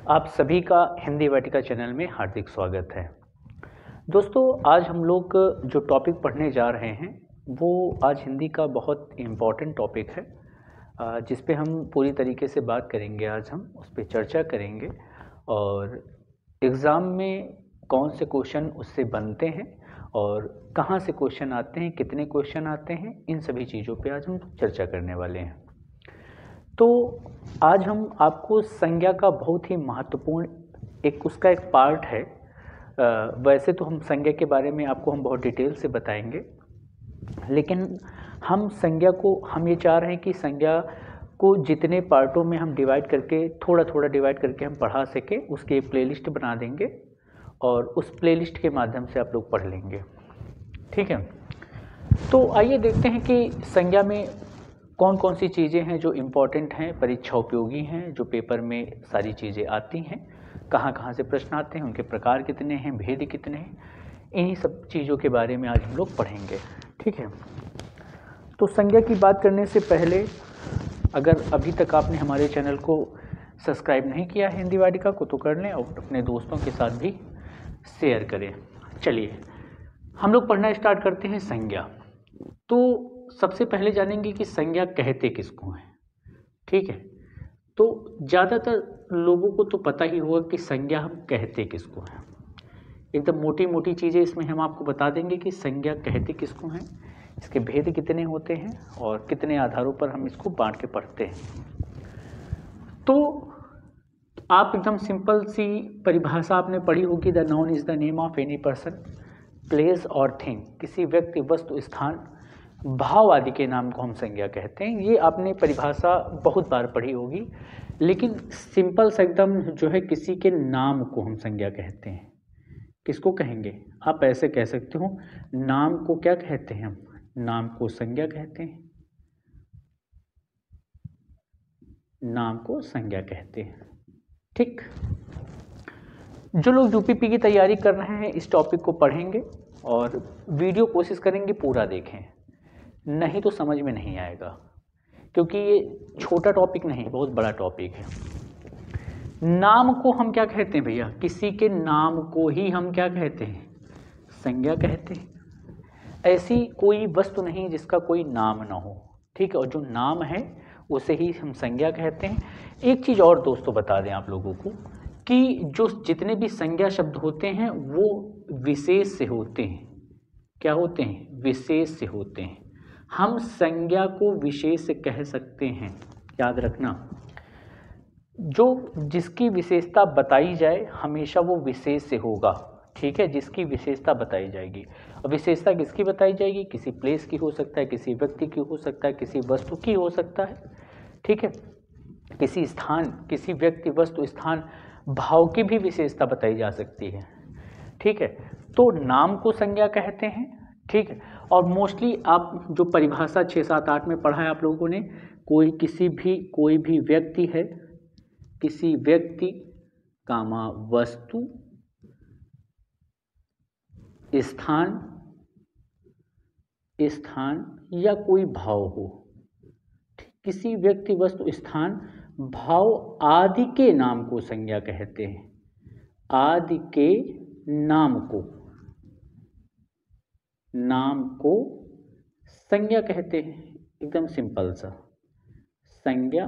आप सभी का हिंदी वाटिका चैनल में हार्दिक स्वागत है। दोस्तों, आज हम लोग जो टॉपिक पढ़ने जा रहे हैं वो आज हिंदी का बहुत इम्पोर्टेंट टॉपिक है, जिस पे हम पूरी तरीके से बात करेंगे। आज हम उस पे चर्चा करेंगे और एग्ज़ाम में कौन से क्वेश्चन उससे बनते हैं और कहाँ से क्वेश्चन आते हैं, कितने क्वेश्चन आते हैं, इन सभी चीज़ों पे आज हम चर्चा करने वाले हैं। तो आज हम आपको संज्ञा का बहुत ही महत्वपूर्ण उसका एक पार्ट है। वैसे तो हम संज्ञा के बारे में आपको हम बहुत डिटेल से बताएंगे, लेकिन हम ये चाह रहे हैं कि संज्ञा को जितने पार्टों में हम डिवाइड करके थोड़ा थोड़ा डिवाइड करके हम पढ़ा सकें, उसकी एक प्लेलिस्ट बना देंगे और उस प्लेलिस्ट के माध्यम से आप लोग पढ़ लेंगे। ठीक है, तो आइए देखते हैं कि संज्ञा में कौन कौन सी चीज़ें हैं जो इम्पोर्टेंट हैं, परीक्षा उपयोगी हैं, जो पेपर में सारी चीज़ें आती हैं, कहाँ कहाँ से प्रश्न आते हैं, उनके प्रकार कितने हैं, भेद कितने हैं, इन्हीं सब चीज़ों के बारे में आज हम लोग पढ़ेंगे। ठीक है, तो संज्ञा की बात करने से पहले अगर अभी तक आपने हमारे चैनल को सब्सक्राइब नहीं किया है हिंदी वाटिका को, तो कर लें और अपने दोस्तों के साथ भी शेयर करें। चलिए हम लोग पढ़ना स्टार्ट करते हैं। संज्ञा, तो सबसे पहले जानेंगे कि संज्ञा कहते किसको हैं। ठीक है, तो ज़्यादातर लोगों को तो पता ही होगा कि संज्ञा हम कहते किसको हैं। एकदम मोटी मोटी चीज़ें इसमें हम आपको बता देंगे कि संज्ञा कहते किसको हैं, इसके भेद कितने होते हैं और कितने आधारों पर हम इसको बांट के पढ़ते हैं। तो आप एकदम सिंपल सी परिभाषा आपने पढ़ी होगी, the noun is the name of any person, place और थिंग। किसी व्यक्ति, वस्तु, स्थान, भाव आदि के नाम को हम संज्ञा कहते हैं। ये आपने परिभाषा बहुत बार पढ़ी होगी, लेकिन सिंपल सा एकदम जो है, किसी के नाम को हम संज्ञा कहते हैं। किसको कहेंगे? आप ऐसे कह सकते हो, नाम को क्या कहते हैं? हम नाम को संज्ञा कहते हैं, नाम को संज्ञा कहते हैं। ठीक, जो लोग यूपीपी की तैयारी कर रहे हैं इस टॉपिक को पढ़ेंगे और वीडियो कोशिश करेंगे पूरा देखें, नहीं तो समझ में नहीं आएगा, क्योंकि ये छोटा टॉपिक नहीं, बहुत बड़ा टॉपिक है। नाम को हम क्या कहते हैं भैया? किसी के नाम को ही हम क्या कहते हैं? संज्ञा कहते हैं। ऐसी कोई वस्तु नहीं जिसका कोई नाम ना हो। ठीक है, और जो नाम है उसे ही हम संज्ञा कहते हैं। एक चीज़ और दोस्तों बता दें आप लोगों को कि जो जितने भी संज्ञा शब्द होते हैं वो विशेष से होते हैं। क्या होते हैं? विशेष से होते हैं। हम संज्ञा को विशेष से कह सकते हैं, याद रखना। जो जिसकी विशेषता बताई जाए हमेशा वो विशेष से होगा। ठीक है, जिसकी विशेषता बताई जाएगी। और विशेषता किसकी बताई जाएगी? किसी प्लेस की हो सकता है, किसी व्यक्ति की हो सकता है, किसी वस्तु की हो सकता है। ठीक है, किसी स्थान, किसी व्यक्ति, वस्तु, स्थान, भाव की भी विशेषता बताई जा सकती है। ठीक है, तो नाम को संज्ञा कहते हैं। ठीक है, और मोस्टली आप जो परिभाषा 6, 7, 8 में पढ़ा है आप लोगों ने, कोई भी व्यक्ति है, किसी व्यक्ति कामा वस्तु, स्थान या कोई भाव हो। किसी व्यक्ति, वस्तु, स्थान, भाव आदि के नाम को संज्ञा कहते हैं। आदि के नाम को संज्ञा कहते हैं। एकदम सिंपल सा, संज्ञा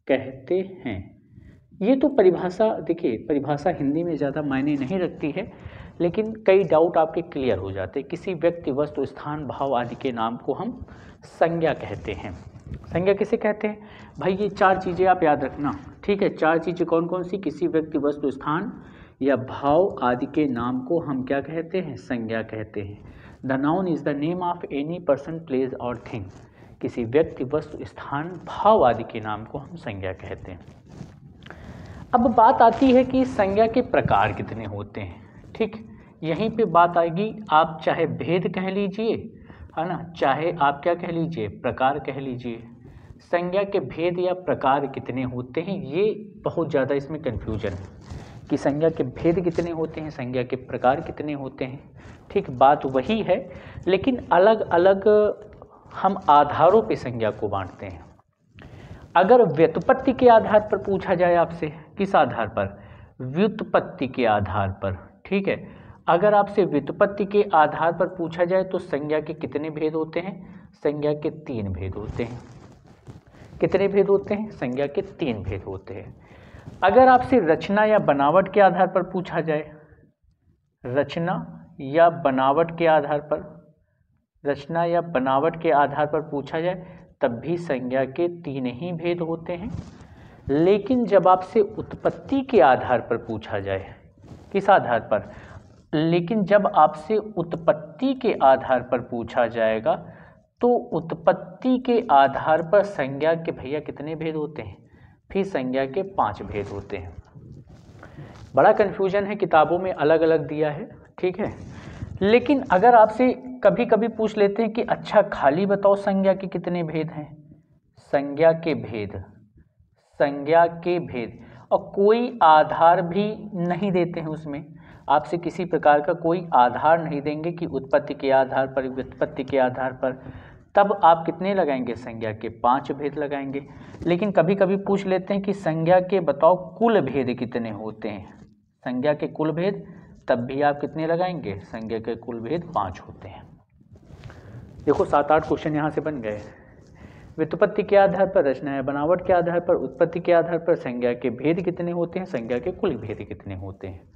कहते हैं। ये तो परिभाषा, देखिए परिभाषा हिंदी में ज़्यादा मायने नहीं रखती है, लेकिन कई डाउट आपके क्लियर हो जाते हैं। किसी व्यक्ति, वस्तु, स्थान, भाव आदि के नाम को हम संज्ञा कहते हैं। संज्ञा किसे कहते हैं भाई? ये 4 चीज़ें आप याद रखना। ठीक है, 4 चीज़ें कौन कौन सी? किसी व्यक्ति, वस्तु, स्थान या भाव आदि के नाम को हम क्या कहते हैं? संज्ञा कहते हैं। The noun is the name of any person, place और थिंग। किसी व्यक्ति, वस्तु, स्थान, भाव आदि के नाम को हम संज्ञा कहते हैं। अब बात आती है कि संज्ञा के प्रकार कितने होते हैं। ठीक, यहीं पे बात आएगी। आप चाहे भेद कह लीजिए, है ना, चाहे आप क्या कह लीजिए, प्रकार कह लीजिए। संज्ञा के भेद या प्रकार कितने होते हैं, ये बहुत ज़्यादा इसमें कन्फ्यूजन है कि संज्ञा के भेद कितने होते हैं, संज्ञा के प्रकार कितने होते हैं। ठीक, बात वही है, लेकिन अलग अलग हम आधारों पे संज्ञा को बांटते हैं। अगर व्युत्पत्ति के आधार पर पूछा जाए आपसे, किस आधार पर? व्युत्पत्ति के आधार पर, ठीक है। अगर आपसे व्युत्पत्ति के आधार पर पूछा जाए तो संज्ञा के कितने भेद होते हैं? संज्ञा के 3 भेद होते हैं। कितने भेद होते हैं? संज्ञा के 3 भेद होते हैं। अगर आपसे रचना या बनावट के आधार पर पूछा जाए, रचना या बनावट के आधार पर, रचना या बनावट के आधार पर पूछा जाए तब भी संज्ञा के 3 ही भेद होते हैं। लेकिन जब आपसे उत्पत्ति के आधार पर पूछा जाए, किस आधार पर? लेकिन जब आपसे उत्पत्ति के आधार पर पूछा जाएगा तो उत्पत्ति के आधार पर संज्ञा के भैया कितने भेद होते हैं? फिर संज्ञा के 5 भेद होते हैं। बड़ा कन्फ्यूजन है, किताबों में अलग अलग दिया है, ठीक है। लेकिन अगर आपसे कभी कभी पूछ लेते हैं कि अच्छा खाली बताओ संज्ञा के कितने भेद हैं, संज्ञा के भेद, संज्ञा के भेद, और कोई आधार भी नहीं देते हैं उसमें, आपसे किसी प्रकार का कोई आधार नहीं देंगे कि उत्पत्ति के आधार पर, व्युत्पत्ति के आधार पर, तब आप कितने लगाएंगे? संज्ञा के 5 भेद लगाएंगे। लेकिन कभी कभी पूछ लेते हैं कि संज्ञा के बताओ कुल भेद कितने होते हैं, संज्ञा के कुल भेद, तब भी आप कितने लगाएंगे? संज्ञा के कुल भेद 5 होते हैं। देखो 7-8 क्वेश्चन यहाँ से बन गए। व्युत्पत्ति के आधार पर, रचना या बनावट के आधार पर, उत्पत्ति के आधार पर संज्ञा के भेद कितने होते हैं, संज्ञा के कुल भेद कितने होते हैं।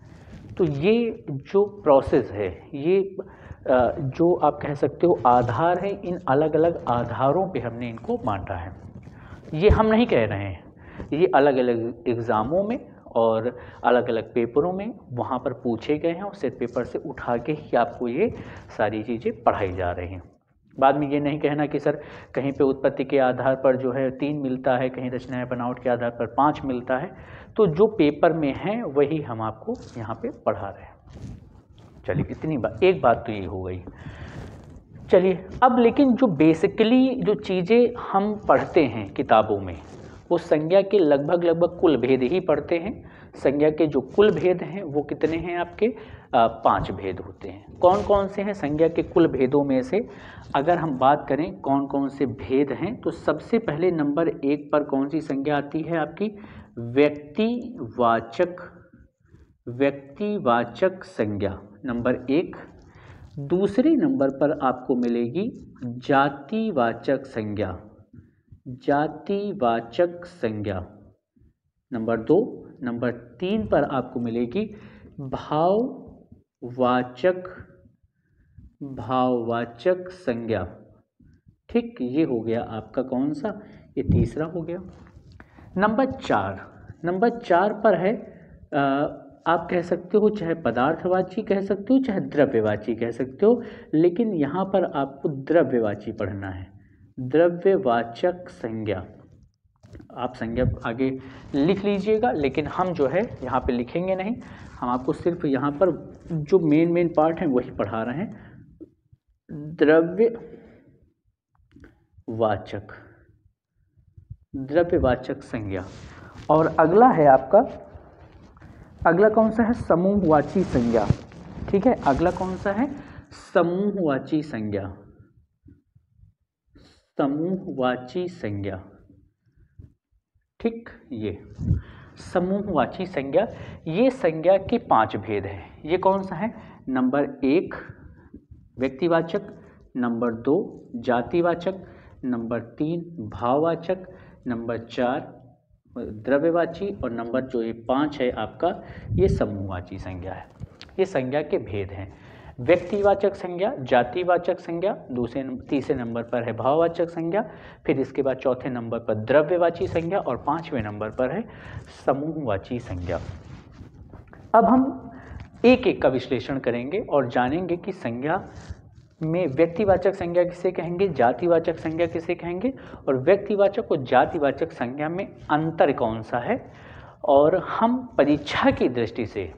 तो ये जो प्रोसेस है, ये जो आप कह सकते हो आधार है, इन अलग अलग आधारों पे हमने इनको बांटा है। ये हम नहीं कह रहे हैं, ये अलग अलग एग्ज़ामों में और अलग अलग पेपरों में वहाँ पर पूछे गए हैं और सेट पेपर से उठा के ही आपको ये सारी चीज़ें पढ़ाई जा रही हैं। बाद में ये नहीं कहना कि सर कहीं पे उत्पत्ति के आधार पर जो है 3 मिलता है, कहीं रचना या बनावट के आधार पर 5 मिलता है। तो जो पेपर में है वही हम आपको यहाँ पे पढ़ा रहे हैं। चलिए इतनी बात, एक बात तो ये हो गई। चलिए अब लेकिन जो बेसिकली जो चीज़ें हम पढ़ते हैं किताबों में, वो संज्ञा के लगभग कुल भेद ही पढ़ते हैं। संज्ञा के जो कुल भेद हैं वो कितने हैं आपके? 5 भेद होते हैं। कौन कौन से हैं संज्ञा के कुल भेदों में से? अगर हम बात करें कौन कौन से भेद हैं, तो सबसे पहले नंबर 1 पर कौन सी संज्ञा आती है आपकी? व्यक्तिवाचक संज्ञा नंबर 1। दूसरे नंबर पर आपको मिलेगी जातिवाचक संज्ञा, जातिवाचक संज्ञा नंबर 2। नंबर 3 पर आपको मिलेगी भाववाचक संज्ञा। ठीक, ये हो गया आपका कौन सा? ये तीसरा हो गया। नंबर 4 पर है आप कह सकते हो चाहे पदार्थवाची कह सकते हो, चाहे द्रव्यवाची कह सकते हो, लेकिन यहाँ पर आपको द्रव्यवाची पढ़ना है। द्रव्यवाचक संज्ञा, आप संज्ञा आगे लिख लीजिएगा, लेकिन हम जो है यहाँ पे लिखेंगे नहीं, हम आपको सिर्फ यहाँ पर जो मेन पार्ट है वही पढ़ा रहे हैं। द्रव्यवाचक संज्ञा। और अगला है आपका, अगला कौन सा है? समूहवाची संज्ञा। ठीक है, अगला कौन सा है? समूहवाची संज्ञा। समूहवाची संज्ञा, ठीक, ये समूहवाची संज्ञा, ये संज्ञा के 5 भेद हैं। ये कौन सा है? नंबर 1 व्यक्तिवाचक, नंबर 2 जातिवाचक, नंबर 3 भाववाचक, नंबर 4 द्रव्यवाची, और नंबर जो ये 5 है आपका, ये समूहवाची संज्ञा है। ये संज्ञा के भेद हैं। व्यक्तिवाचक संज्ञा, जातिवाचक संज्ञा, तीसरे नंबर पर है भाववाचक संज्ञा, फिर इसके बाद चौथे नंबर पर द्रव्यवाची संज्ञा, और 5वें नंबर पर है समूहवाची संज्ञा। अब हम एक एक का विश्लेषण करेंगे और जानेंगे कि संज्ञा में व्यक्तिवाचक संज्ञा किसे कहेंगे, जातिवाचक संज्ञा किसे कहेंगे, और व्यक्तिवाचक और जातिवाचक संज्ञा में अंतर कौन सा है। और हम परीक्षा की दृष्टि से,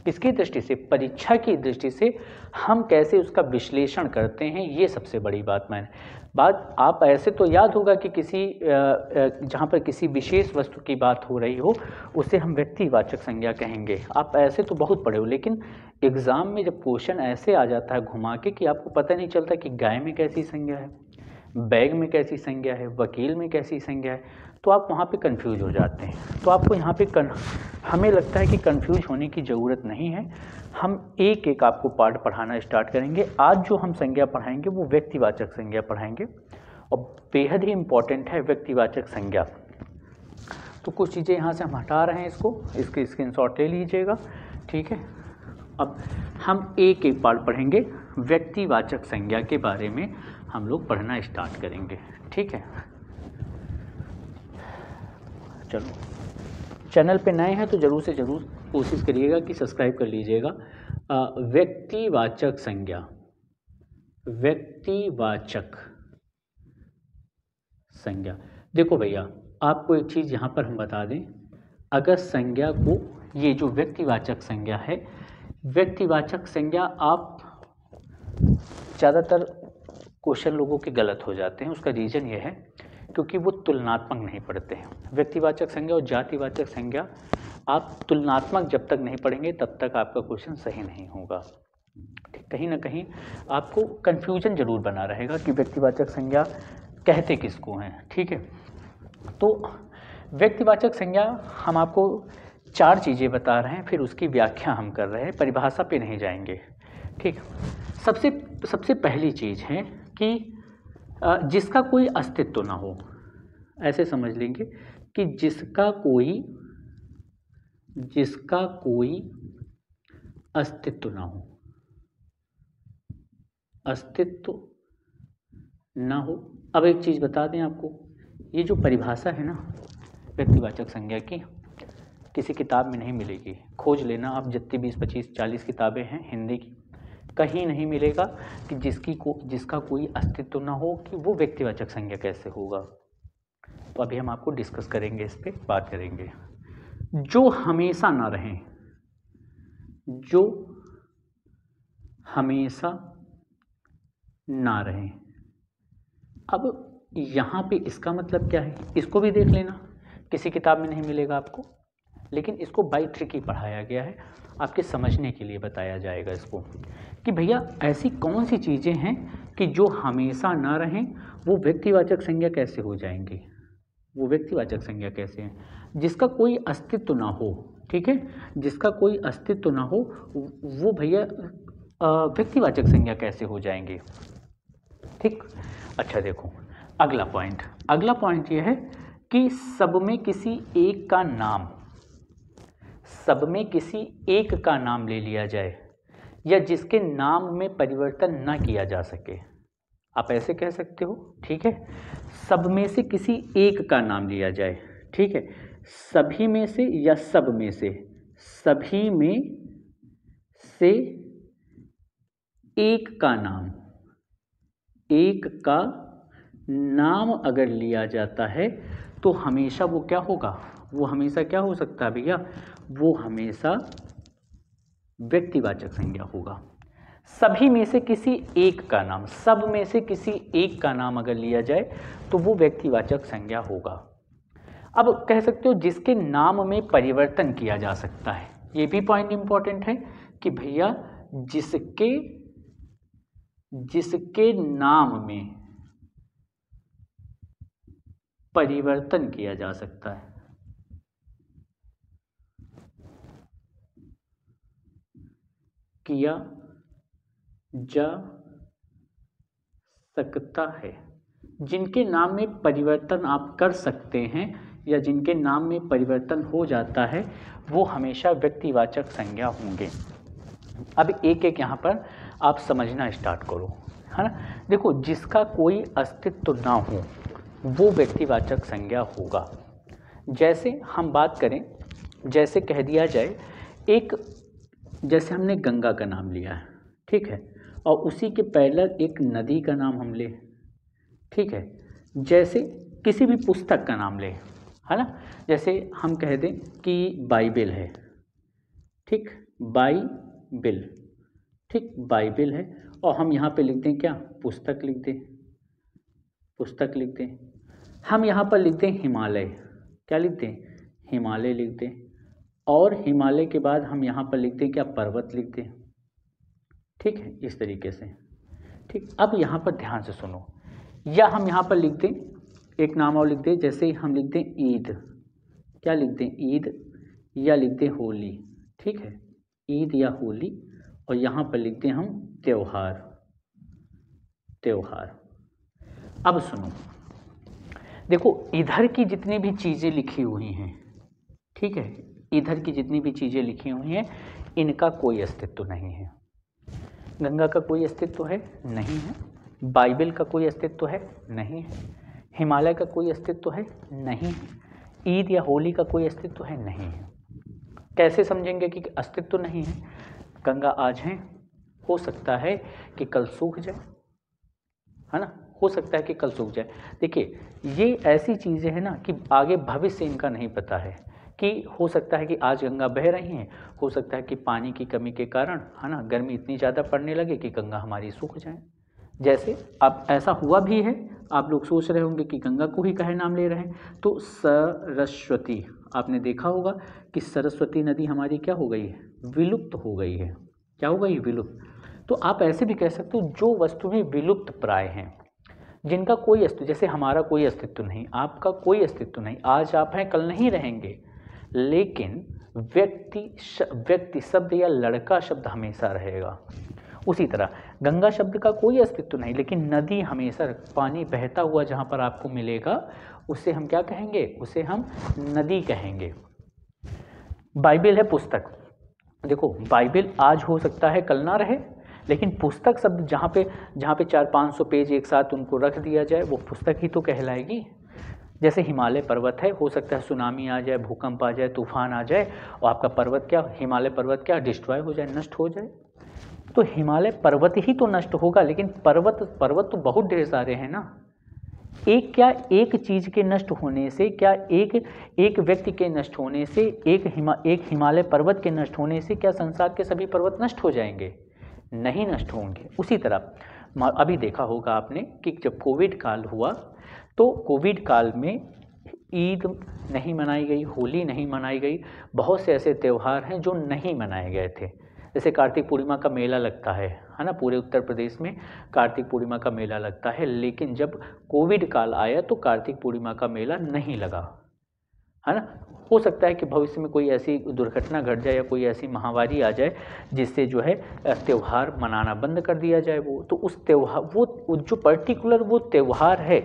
किसकी दृष्टि से? परीक्षा की दृष्टि से हम कैसे उसका विश्लेषण करते हैं, ये सबसे बड़ी बात आप ऐसे तो याद होगा कि किसी जहाँ पर किसी विशेष वस्तु की बात हो रही हो उसे हम व्यक्तिवाचक संज्ञा कहेंगे। आप ऐसे तो बहुत पढ़े हो, लेकिन एग्ज़ाम में जब क्वेश्चन ऐसे आ जाता है घुमा के कि आपको पता नहीं चलता कि गाय में कैसी संज्ञा है, बैग में कैसी संज्ञा है, वकील में कैसी संज्ञा है, तो आप वहाँ पे कंफ्यूज हो जाते हैं। तो आपको यहाँ पे हमें लगता है कि कंफ्यूज होने की ज़रूरत नहीं है। हम एक एक आपको पार्ट पढ़ाना स्टार्ट करेंगे। आज जो हम संज्ञा पढ़ाएंगे वो व्यक्तिवाचक संज्ञा पढ़ाएंगे और बेहद ही इम्पॉर्टेंट है व्यक्तिवाचक संज्ञा। तो कुछ चीज़ें यहाँ से हम हटा रहे हैं, इसके स्क्रीनशॉट ले लीजिएगा, ठीक है। अब हम एक एक पार्ट पढ़ेंगे, व्यक्तिवाचक संज्ञा के बारे में हम लोग पढ़ना स्टार्ट करेंगे, ठीक है। चलो, चैनल पे नए हैं तो ज़रूर से ज़रूर कोशिश करिएगा कि सब्सक्राइब कर लीजिएगा। व्यक्तिवाचक संज्ञा, व्यक्तिवाचक संज्ञा। देखो भैया, आपको एक चीज़ यहाँ पर हम बता दें, अगर संज्ञा को, ये जो व्यक्तिवाचक संज्ञा है, व्यक्तिवाचक संज्ञा आप ज़्यादातर क्वेश्चन लोगों के गलत हो जाते हैं। उसका रीज़न ये है क्योंकि वो तुलनात्मक नहीं पढ़ते हैं। व्यक्तिवाचक संज्ञा और जातिवाचक संज्ञा आप तुलनात्मक जब तक नहीं पढ़ेंगे तब तक आपका क्वेश्चन सही नहीं होगा। ठीक, कहीं ना कहीं आपको कन्फ्यूजन जरूर बना रहेगा कि व्यक्तिवाचक संज्ञा कहते किसको हैं, ठीक है। तो व्यक्तिवाचक संज्ञा हम आपको 4 चीज़ें बता रहे हैं, फिर उसकी व्याख्या हम कर रहे हैं, परिभाषा पे नहीं जाएंगे, ठीक। सबसे पहली चीज़ है कि जिसका कोई अस्तित्व ना हो, ऐसे समझ लेंगे कि जिसका कोई अस्तित्व ना हो, अस्तित्व ना हो। अब एक चीज़ बता दें आपको, ये जो परिभाषा है ना व्यक्तिवाचक संज्ञा की, किसी किताब में नहीं मिलेगी। खोज लेना आप, जितनी 20, 25, 40 किताबें हैं हिंदी की, कहीं नहीं मिलेगा कि जिसका कोई अस्तित्व ना हो कि वो व्यक्तिवाचक संज्ञा कैसे होगा। तो अभी हम आपको डिस्कस करेंगे, इस पर बात करेंगे। जो हमेशा ना रहें, जो हमेशा ना रहें। अब यहाँ पे इसका मतलब क्या है, इसको भी देख लेना, किसी किताब में नहीं मिलेगा आपको, लेकिन इसको बाय ट्रिक ही पढ़ाया गया है, आपके समझने के लिए बताया जाएगा इसको कि भैया ऐसी कौन सी चीज़ें हैं कि जो हमेशा ना रहें, वो व्यक्तिवाचक संज्ञा कैसे हो जाएंगी। वो व्यक्तिवाचक संज्ञा कैसे हैं, जिसका कोई अस्तित्व ना हो, ठीक है, जिसका कोई अस्तित्व ना हो वो भैया व्यक्तिवाचक संज्ञा कैसे हो जाएंगे, ठीक। अच्छा देखो, अगला पॉइंट ये है कि सब में किसी एक का नाम ले लिया जाए या जिसके नाम में परिवर्तन ना किया जा सके। आप ऐसे कह सकते हो, ठीक है। सब में से किसी एक का नाम लिया जाए, ठीक है, सभी में से या सब में से, सभी में से एक का नाम अगर लिया जाता है तो हमेशा वो क्या होगा, वो हमेशा क्या हो सकता है भैया, वो हमेशा व्यक्तिवाचक संज्ञा होगा। सभी में से किसी एक का नाम, सब में से किसी एक का नाम अगर लिया जाए तो वो व्यक्तिवाचक संज्ञा होगा। अब कह सकते हो जिसके नाम में परिवर्तन किया जा सकता है, ये भी पॉइंट इंपॉर्टेंट है कि भैया जिसके नाम में परिवर्तन किया जा सकता है, किया जा सकता है, जिनके नाम में परिवर्तन आप कर सकते हैं या जिनके नाम में परिवर्तन हो जाता है, वो हमेशा व्यक्तिवाचक संज्ञा होंगे। अब एक एक यहाँ पर आप समझना स्टार्ट करो, है ना। देखो, जिसका कोई अस्तित्व ना हो वो व्यक्तिवाचक संज्ञा होगा। जैसे हम बात करें, जैसे कह दिया जाए, जैसे हमने गंगा का नाम लिया है, ठीक है, और उसी के पैरेलल एक नदी का नाम हम ले, ठीक है। जैसे किसी भी पुस्तक का नाम ले, है ना, जैसे हम कह दें कि बाइबिल है, ठीक, बाइबिल, ठीक, बाइबिल है, और हम यहाँ पे लिख दें क्या, पुस्तक लिख दें। हम यहाँ पर लिख दें हिमालय, क्या लिख दें, हिमालय लिख दें, और हिमालय के बाद हम यहाँ पर लिख दें क्या, पर्वत लिख दें, ठीक है, इस तरीके से, ठीक। अब यहाँ पर ध्यान से सुनो, या हम यहाँ पर लिख दें एक नाम और लिख दें, जैसे हम लिख दें ईद, क्या लिख दें, ईद, या लिख दें होली, ठीक है, ईद या होली, और यहाँ पर लिख दें हम त्योहार, त्योहार। अब सुनो, देखो इधर की जितनी भी चीज़ें लिखी हुई हैं, ठीक है, इधर की जितनी भी चीज़ें लिखी हुई हैं इनका कोई अस्तित्व नहीं है। गंगा का कोई अस्तित्व है नहीं है, बाइबल का कोई अस्तित्व है नहीं है, हिमालय का कोई अस्तित्व है नहीं है, ईद या होली का कोई अस्तित्व है नहीं है। कैसे समझेंगे कि अस्तित्व नहीं है? गंगा आज है, हो सकता है कि कल सूख जाए, है ना, हो सकता है कि कल सूख जाए। देखिए ये ऐसी चीज़ें हैं ना कि आगे भविष्य इनका नहीं पता है, कि हो सकता है कि आज गंगा बह रही हैं, हो सकता है कि पानी की कमी के कारण, है ना, गर्मी इतनी ज़्यादा पड़ने लगे कि गंगा हमारी सूख जाए। जैसे अब ऐसा हुआ भी है, आप लोग सोच रहे होंगे कि गंगा को ही काहे नाम ले रहे हैं, तो सरस्वती, आपने देखा होगा कि सरस्वती नदी हमारी क्या हो गई है, विलुप्त हो गई है। क्या हो गई, विलुप्त। तो आप ऐसे भी कह सकते हो जो वस्तुएं विलुप्त प्राय हैं, जिनका कोई अस्तित्व, जैसे हमारा कोई अस्तित्व नहीं, आपका कोई अस्तित्व नहीं, आज आप हैं कल नहीं रहेंगे, लेकिन व्यक्ति शब्द या लड़का शब्द हमेशा रहेगा। उसी तरह गंगा शब्द का कोई अस्तित्व नहीं, लेकिन नदी हमेशा, पानी बहता हुआ जहाँ पर आपको मिलेगा उसे हम क्या कहेंगे, उसे हम नदी कहेंगे। बाइबल है पुस्तक, देखो बाइबल आज हो सकता है कल ना रहे, लेकिन पुस्तक शब्द जहाँ पे 400-500 पेज एक साथ उनको रख दिया जाए वो पुस्तक ही तो कहलाएगी। जैसे हिमालय पर्वत है, हो सकता है सुनामी आ जाए, भूकंप आ जाए, तूफान आ जाए और आपका पर्वत क्या, हिमालय पर्वत क्या, डिस्ट्रॉय हो जाए, नष्ट हो जाए। तो हिमालय पर्वत ही तो नष्ट होगा, लेकिन पर्वत तो बहुत ढेर सारे हैं ना। एक चीज़ के नष्ट होने से, क्या एक व्यक्ति के नष्ट होने से, एक हिमालय पर्वत के नष्ट होने से क्या संसार के सभी पर्वत नष्ट हो जाएंगे? नहीं नष्ट होंगे। उसी तरह अभी देखा होगा आपने कि जब कोविड काल हुआ तो कोविड काल में ईद नहीं मनाई गई, होली नहीं मनाई गई, बहुत से ऐसे त्यौहार हैं जो नहीं मनाए गए थे। जैसे कार्तिक पूर्णिमा का मेला लगता है ना, पूरे उत्तर प्रदेश में कार्तिक पूर्णिमा का मेला लगता है, लेकिन जब कोविड काल आया तो कार्तिक पूर्णिमा का मेला नहीं लगा, है ना। हो सकता है कि भविष्य में कोई ऐसी दुर्घटना घट जाए या कोई ऐसी महामारी आ जाए जिससे जो है त्यौहार मनाना बंद कर दिया जाए। वो तो उस त्यौहार, वो जो पर्टिकुलर वो त्यौहार है,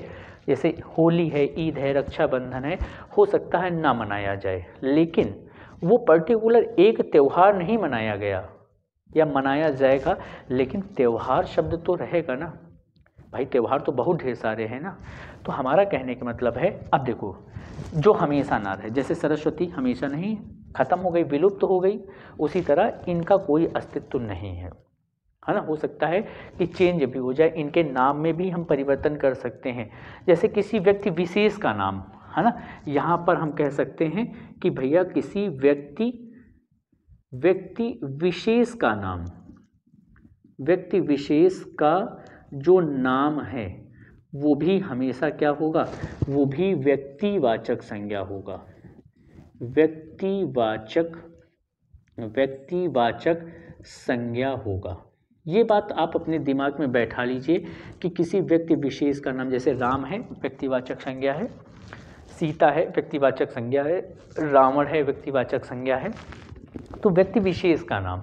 जैसे होली है, ईद है, रक्षाबंधन है, हो सकता है ना मनाया जाए, लेकिन वो पर्टिकुलर एक त्यौहार नहीं मनाया गया या मनाया जाएगा, लेकिन त्यौहार शब्द तो रहेगा ना भाई। त्यौहार तो बहुत ढेर सारे हैं ना। तो हमारा कहने का मतलब है, अब देखो जो हमेशा ना रहे, जैसे सरस्वती हमेशा नहीं, खत्म हो गई, विलुप्त हो गई, उसी तरह इनका कोई अस्तित्व नहीं है, है ना। हो सकता है कि चेंज भी हो जाए, इनके नाम में भी हम परिवर्तन कर सकते हैं। जैसे किसी व्यक्ति विशेष का नाम, है ना, यहाँ पर हम कह सकते हैं कि भैया किसी व्यक्ति विशेष का नाम, व्यक्ति विशेष का जो नाम है वो भी हमेशा क्या होगा, वो भी व्यक्तिवाचक संज्ञा होगा। व्यक्तिवाचक संज्ञा होगा। ये बात आप अपने दिमाग में बैठा लीजिए कि किसी व्यक्ति विशेष का नाम, जैसे राम है व्यक्तिवाचक संज्ञा है, सीता है व्यक्तिवाचक संज्ञा है, रावण है व्यक्तिवाचक संज्ञा है। तो व्यक्ति विशेष का नाम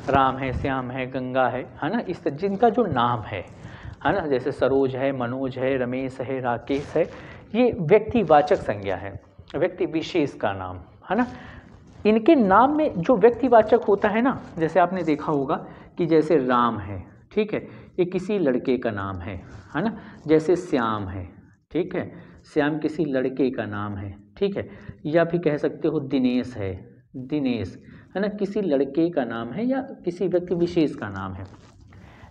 राम है, श्याम है, गंगा है ना, इस जिनका जो नाम है ना, जैसे सरोज है, मनोज है, रमेश है, राकेश है, ये व्यक्तिवाचक संज्ञा है, व्यक्ति विशेष का नाम, है ना। इनके नाम में जो व्यक्तिवाचक होता है ना, जैसे आपने देखा होगा कि जैसे राम है, ठीक है, ये किसी लड़के का नाम है ना। जैसे श्याम है, ठीक है, श्याम किसी लड़के का नाम है, ठीक है। या फिर कह सकते हो दिनेश है, दिनेश है ना, किसी लड़के का नाम है या किसी व्यक्ति विशेष का नाम है।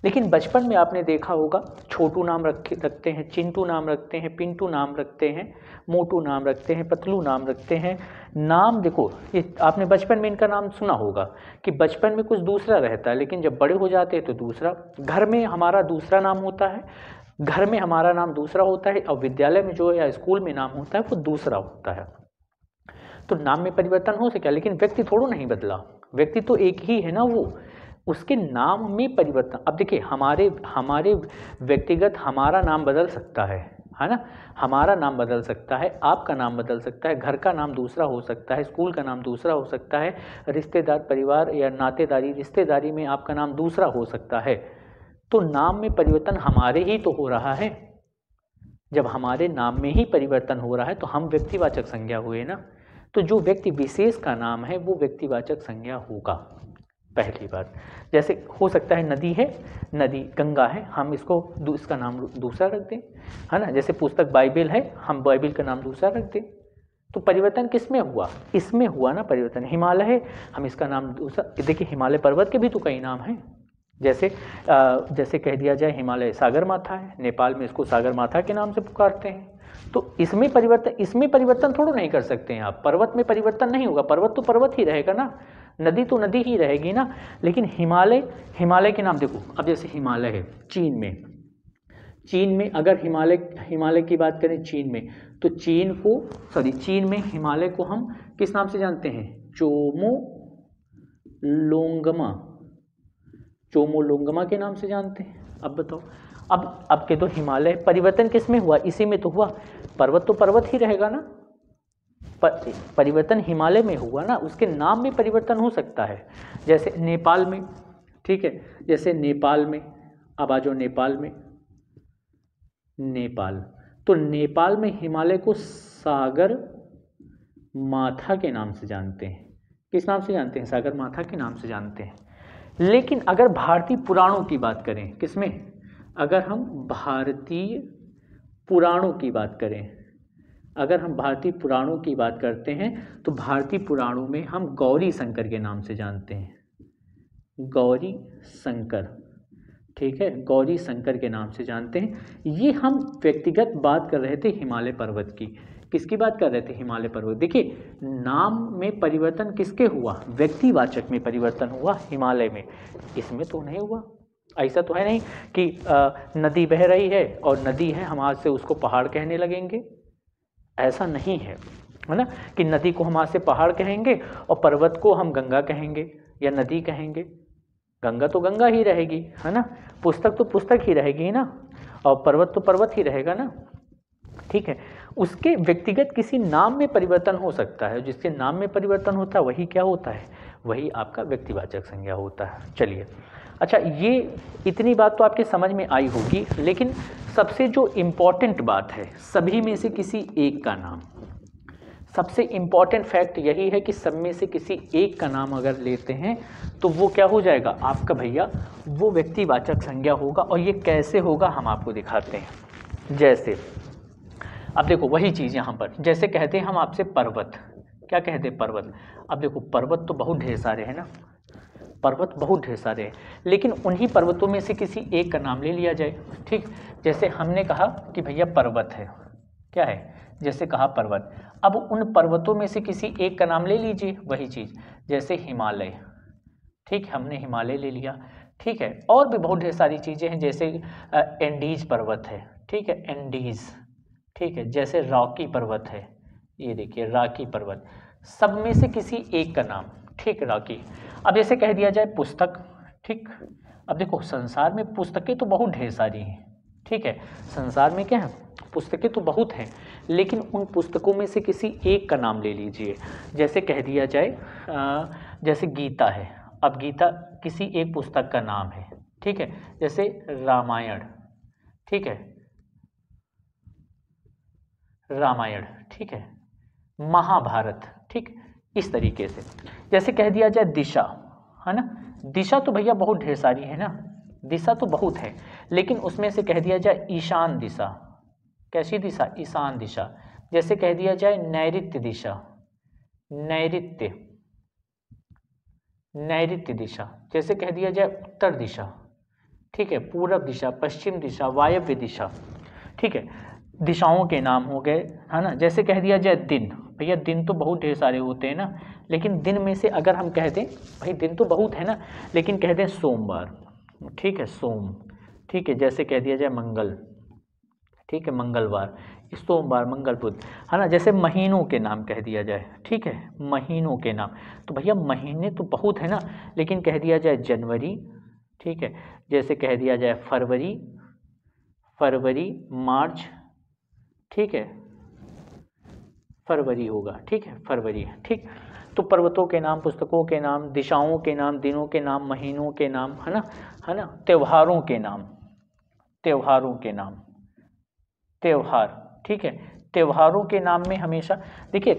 लेकिन बचपन में आपने देखा होगा छोटू नाम रखते हैं, चिंटू नाम रखते हैं, पिंटू नाम रखते हैं, मोटू नाम रखते हैं, पतलू नाम रखते हैं। नाम देखो, ये आपने बचपन में इनका नाम सुना होगा कि बचपन में कुछ दूसरा रहता है, लेकिन जब बड़े हो जाते हैं तो दूसरा। घर में हमारा दूसरा नाम होता है, घर में हमारा नाम दूसरा होता है, और विद्यालय में जो या स्कूल में नाम होता है वो दूसरा होता है। तो नाम में परिवर्तन हो सके, लेकिन व्यक्ति थोड़ा नहीं बदला, व्यक्ति तो एक ही है ना, वो उसके नाम में परिवर्तन। अब देखिए हमारे व्यक्तिगत हमारा नाम बदल सकता है, है ना। हमारा नाम बदल सकता है, आपका नाम बदल सकता है, घर का नाम दूसरा हो सकता है, स्कूल का नाम दूसरा हो सकता है, रिश्तेदार परिवार या नातेदारी रिश्तेदारी में आपका नाम दूसरा हो सकता है। तो नाम में परिवर्तन हमारे ही तो हो रहा है। जब हमारे नाम में ही परिवर्तन हो रहा है तो हम व्यक्तिवाचक संज्ञा हुए ना। तो जो व्यक्ति विशेष का नाम है वो व्यक्तिवाचक संज्ञा होगा, पहली बात। जैसे हो सकता है नदी है, नदी गंगा है, हम इसको इसका नाम दूसरा रख दें, है ना। जैसे पुस्तक बाइबिल है, हम बाइबिल का नाम दूसरा रख दें। तो परिवर्तन किस में हुआ? इसमें हुआ ना परिवर्तन। हिमालय है, हम इसका नाम दूसरा, देखिए हिमालय पर्वत के भी तो कई नाम हैं। जैसे कह दिया जाए हिमालय सागर माथा है, नेपाल में इसको सागर माथा के नाम से पुकारते हैं। तो इसमें परिवर्तन थोड़ा नहीं कर सकते हैं आप। पर्वत में परिवर्तन नहीं होगा, पर्वत तो पर्वत ही रहेगा ना, नदी तो नदी ही रहेगी ना। लेकिन हिमालय के नाम देखो, अब जैसे हिमालय है चीन में अगर हिमालय की बात करें चीन में, तो चीन में हिमालय को हम किस नाम से जानते हैं? चोमोलोंगमा के नाम से जानते हैं। अब बताओ, अब के तो हिमालय परिवर्तन किस में हुआ? इसी में तो हुआ। पर्वत तो पर्वत ही रहेगा ना, परिवर्तन हिमालय में हुआ ना, उसके नाम में परिवर्तन हो सकता है। जैसे नेपाल में, ठीक है, जैसे नेपाल में, अब आ जाओ नेपाल, तो नेपाल में हिमालय को सागर माथा के नाम से जानते हैं। किस नाम से जानते हैं? सागर माथा के नाम से जानते हैं। लेकिन अगर भारतीय पुराणों की बात करें, किसमें? अगर हम भारतीय पुराणों की बात करते हैं तो भारतीय पुराणों में हम गौरी शंकर के नाम से जानते हैं। गौरी शंकर, ठीक है, गौरी शंकर के नाम से जानते हैं। ये हम व्यक्तिगत बात कर रहे थे हिमालय पर्वत की। किसकी बात कर रहे थे? हिमालय पर्वत। देखिए नाम में परिवर्तन किसके हुआ? व्यक्तिवाचक में परिवर्तन हुआ हिमालय में, इसमें तो नहीं हुआ। ऐसा तो है नहीं कि नदी बह रही है और नदी है, हम आज से उसको पहाड़ कहने लगेंगे, ऐसा नहीं है ना। कि नदी को हम आज से पहाड़ कहेंगे और पर्वत को हम गंगा कहेंगे या नदी कहेंगे। गंगा तो गंगा ही रहेगी, है ना, पुस्तक तो पुस्तक ही रहेगी ना, और पर्वत तो पर्वत ही रहेगा ना, ठीक है। उसके व्यक्तिगत किसी नाम में परिवर्तन हो सकता है, जिसके नाम में परिवर्तन होता है वही क्या होता है? वही आपका व्यक्तिवाचक संज्ञा होता है। चलिए, अच्छा, ये इतनी बात तो आपके समझ में आई होगी, लेकिन सबसे जो इम्पॉर्टेंट बात है, सभी में से किसी एक का नाम, सबसे इम्पॉर्टेंट फैक्ट यही है कि सब में से किसी एक का नाम अगर लेते हैं तो वो क्या हो जाएगा आपका भैया? वो व्यक्तिवाचक संज्ञा होगा। और ये कैसे होगा हम आपको दिखाते हैं। जैसे अब देखो वही चीज़ यहाँ पर, जैसे कहते हैं हम आपसे पर्वत, क्या कहते हैं? पर्वत। अब देखो पर्वत तो बहुत ढेर सारे हैं ना, पर्वत बहुत ढेर सारे हैं, लेकिन उन्हीं पर्वतों में से किसी एक का नाम ले लिया जाए, ठीक। जैसे हमने कहा कि भैया पर्वत है, क्या है? जैसे कहा पर्वत, अब उन पर्वतों में से किसी एक का नाम ले लीजिए, वही चीज़, जैसे हिमालय, ठीक, हमने हिमालय ले लिया, ठीक है। और भी बहुत ढेर सारी चीज़ें हैं, जैसे एंडीज पर्वत है, ठीक है, एंडीज, ठीक है, जैसे रॉकी पर्वत है, ये देखिए रॉकी पर्वत, सब में से किसी एक का नाम, ठीक, रॉकी। अब जैसे कह दिया जाए पुस्तक, ठीक। अब देखो संसार में पुस्तकें तो बहुत ढेर सारी हैं, ठीक है, संसार में क्या है? पुस्तकें तो बहुत हैं, लेकिन उन पुस्तकों में से किसी एक का नाम ले लीजिए। जैसे कह दिया जाए जैसे गीता है, अब गीता किसी एक पुस्तक का नाम है, ठीक है, जैसे रामायण, ठीक है, रामायण, ठीक है, महाभारत, ठीक, इस तरीके से। जैसे कह दिया जाए दिशा, है ना, दिशा तो भैया बहुत ढेर सारी है ना, दिशा तो बहुत है, लेकिन उसमें से कह दिया जाए ईशान दिशा, कैसी दिशा? ईशान दिशा। जैसे कह दिया जाए नैऋत्य दिशा, नैऋत्य दिशा। जैसे कह दिया जाए उत्तर दिशा, ठीक है, पूरब दिशा, पश्चिम दिशा, वायव्य दिशा, ठीक है, दिशाओं के नाम हो गए, है ना। जैसे कह दिया जाए दिन, भैया दिन तो बहुत ढेर सारे होते हैं ना, लेकिन दिन में से अगर हम कह दें, भाई दिन तो बहुत है ना, लेकिन कह दें सोमवार, ठीक है, सोम, ठीक है, जैसे कह दिया जाए मंगल, ठीक है, मंगलवार, सोमवार, मंगल, बुध, है ना। जैसे महीनों के नाम कह दिया जाए, ठीक है, महीनों के नाम, तो भैया महीने तो बहुत है ना, लेकिन कह दिया जाए जनवरी, ठीक है, जैसे कह दिया जाए फरवरी, मार्च, ठीक है, फरवरी होगा, ठीक है, फरवरी है, ठीक। तो पर्वतों के नाम, पुस्तकों के नाम, दिशाओं के नाम, दिनों के नाम, महीनों के नाम, है ना, है ना, त्योहारों के नाम, त्योहारों के नाम, त्योहार, ठीक है। त्योहारों के नाम में हमेशा देखिए,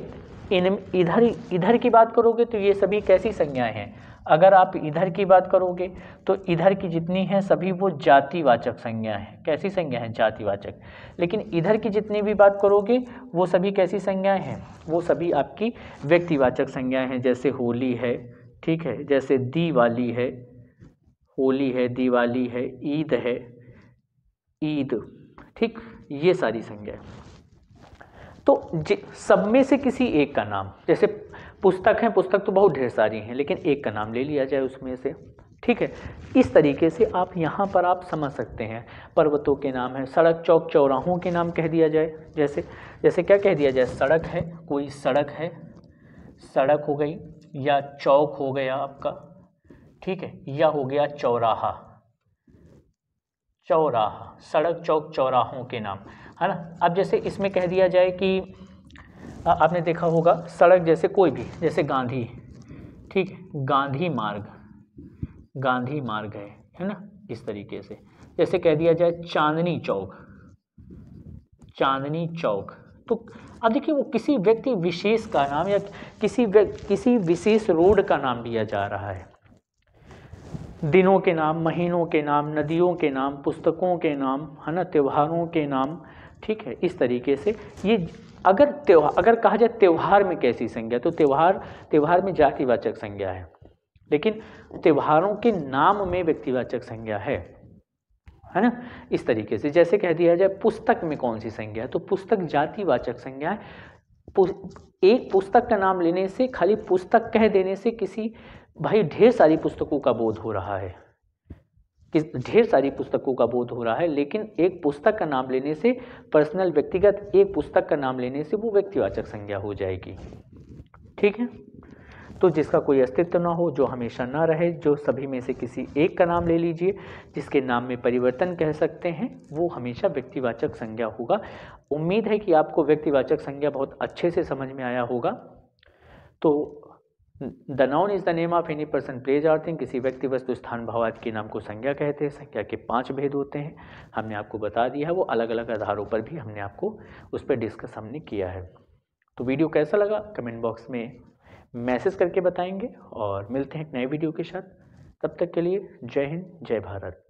इन इधर इधर की बात करोगे तो ये सभी कैसी संज्ञाएं हैं। अगर आप इधर की बात करोगे तो इधर की जितनी हैं सभी वो जातिवाचक संज्ञा है। कैसी संज्ञा है? जातिवाचक। लेकिन इधर की जितनी भी बात करोगे वो सभी कैसी संज्ञाएं हैं? वो सभी आपकी व्यक्तिवाचक संज्ञाएं हैं। जैसे होली है, ठीक है, जैसे दिवाली है, होली है, दिवाली है, ईद है, ईद, ठीक, ये सारी संज्ञाएं। तो सब में से किसी एक का नाम, जैसे पुस्तक है, पुस्तक तो बहुत ढेर सारी हैं, लेकिन एक का नाम ले लिया जाए उसमें से, ठीक है। इस तरीके से आप यहाँ पर आप समझ सकते हैं। पर्वतों के नाम है, सड़क चौक चौराहों के नाम कह दिया जाए। जैसे जैसे क्या कह दिया जाए? सड़क है, कोई सड़क है, सड़क हो गई, या चौक हो गया आपका, ठीक है, या हो गया चौराहा, चौराहा, सड़क चौक चौराहों के नाम, है ना। अब जैसे इसमें कह दिया जाए कि आपने देखा होगा सड़क जैसे कोई भी, जैसे गांधी, ठीक है, गांधी मार्ग, गांधी मार्ग है ना, इस तरीके से। जैसे कह दिया जाए चांदनी चौक, चांदनी चौक। तो अब देखिए वो किसी व्यक्ति विशेष का नाम या किसी विशेष रोड का नाम लिया जा रहा है। दिनों के नाम, महीनों के नाम, नदियों के नाम, पुस्तकों के नाम, है ना, त्योहारों के नाम, ठीक है। इस तरीके से ये अगर कहा जाए त्योहार में कैसी संज्ञा, तो त्योहार में जातिवाचक संज्ञा है, लेकिन त्योहारों के नाम में व्यक्तिवाचक संज्ञा है ना। इस तरीके से जैसे कह दिया जाए पुस्तक में कौन सी संज्ञा है, तो पुस्तक जातिवाचक संज्ञा है। एक पुस्तक का नाम लेने से, खाली पुस्तक कह देने से किसी, भाई ढेर सारी पुस्तकों का बोध हो रहा है, ढेर सारी पुस्तकों का बोध हो रहा है, लेकिन एक पुस्तक का नाम लेने से, पर्सनल व्यक्तिगत एक पुस्तक का नाम लेने से वो व्यक्तिवाचक संज्ञा हो जाएगी, ठीक है। तो जिसका कोई अस्तित्व ना हो, जो हमेशा ना रहे, जो सभी में से किसी एक का नाम ले लीजिए, जिसके नाम में परिवर्तन कह सकते हैं, वो हमेशा व्यक्तिवाचक संज्ञा होगा। उम्मीद है कि आपको व्यक्तिवाचक संज्ञा बहुत अच्छे से समझ में आया होगा। तो the noun is the name of any person, place और थिंग। किसी व्यक्ति, वस्तु, स्थान, भाव आदि के नाम को संज्ञा कहते हैं। संज्ञा के 5 भेद होते हैं, हमने आपको बता दिया है। वो अलग अलग आधारों पर भी हमने आपको उस पर डिस्कस हमने किया है। तो वीडियो कैसा लगा कमेंट बॉक्स में मैसेज करके बताएंगे, और मिलते हैं एक नए वीडियो के साथ। तब तक के लिए जय हिंद, जय भारत।